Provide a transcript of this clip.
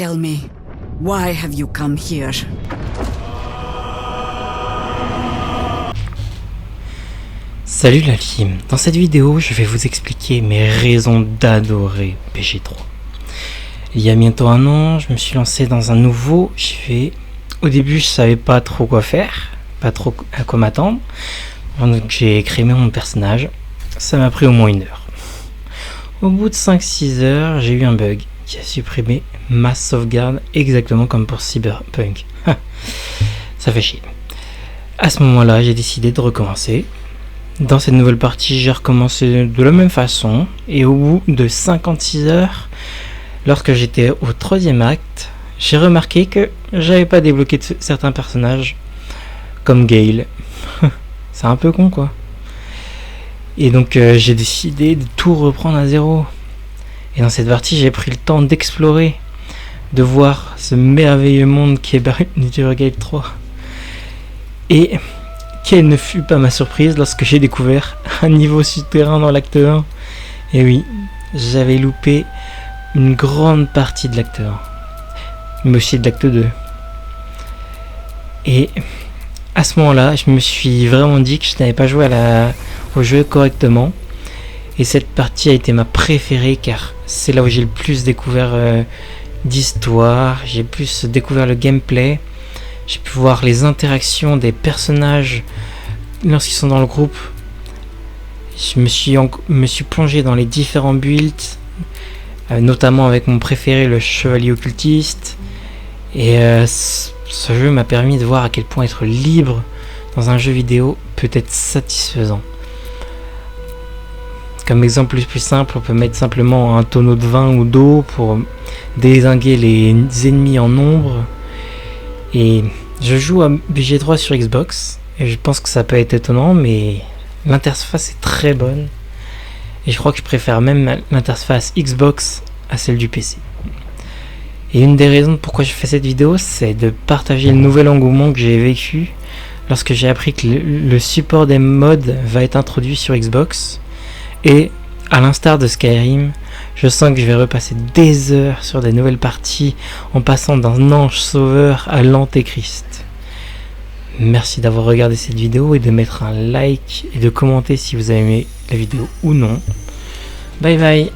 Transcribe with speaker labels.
Speaker 1: Tell me, why have you come here?
Speaker 2: Salut la team, dans cette vidéo je vais vous expliquer mes raisons d'adorer BG3. Il y a bientôt un an, je me suis lancé dans un nouveau JV. Au début je savais pas trop quoi faire, pas trop à quoi m'attendre, donc j'ai créé mon personnage, ça m'a pris au moins 1 heure. Au bout de 5-6 heures, j'ai eu un bug qui a supprimé ma sauvegarde exactement comme pour Cyberpunk. Ça fait chier. À ce moment-là, j'ai décidé de recommencer. Dans cette nouvelle partie, j'ai recommencé de la même façon et au bout de 56 heures, lorsque j'étais au 3e acte, j'ai remarqué que j'avais pas débloqué certains personnages comme Gale. C'est un peu con quoi. Et donc j'ai décidé de tout reprendre à zéro. Et dans cette partie, j'ai pris le temps d'explorer, de voir ce merveilleux monde qui est Baldur's Gate 3. Et quelle ne fut pas ma surprise lorsque j'ai découvert un niveau souterrain dans l'acte 1. Et oui, j'avais loupé une grande partie de l'acte 1, mais aussi de l'acte 2. Et à ce moment-là, je me suis vraiment dit que je n'avais pas joué au jeu correctement. Et cette partie a été ma préférée car c'est là où j'ai le plus découvert d'histoire, j'ai plus découvert le gameplay, j'ai pu voir les interactions des personnages lorsqu'ils sont dans le groupe. Je me suis plongé dans les différents builds, notamment avec mon préféré, le chevalier occultiste. Et ce jeu m'a permis de voir à quel point être libre dans un jeu vidéo peut être satisfaisant. Comme exemple le plus simple, on peut mettre simplement un tonneau de vin ou d'eau pour dézinguer les ennemis en nombre. Et je joue à BG3 sur Xbox et je pense que ça peut être étonnant, mais l'interface est très bonne et je crois que je préfère même l'interface Xbox à celle du PC. Et une des raisons pourquoi je fais cette vidéo, c'est de partager le nouvel engouement que j'ai vécu lorsque j'ai appris que le support des mods va être introduit sur Xbox. Et à l'instar de Skyrim, je sens que je vais repasser des heures sur des nouvelles parties en passant d'un ange sauveur à l'antéchrist. Merci d'avoir regardé cette vidéo et de mettre un like et de commenter si vous avez aimé la vidéo ou non. Bye bye.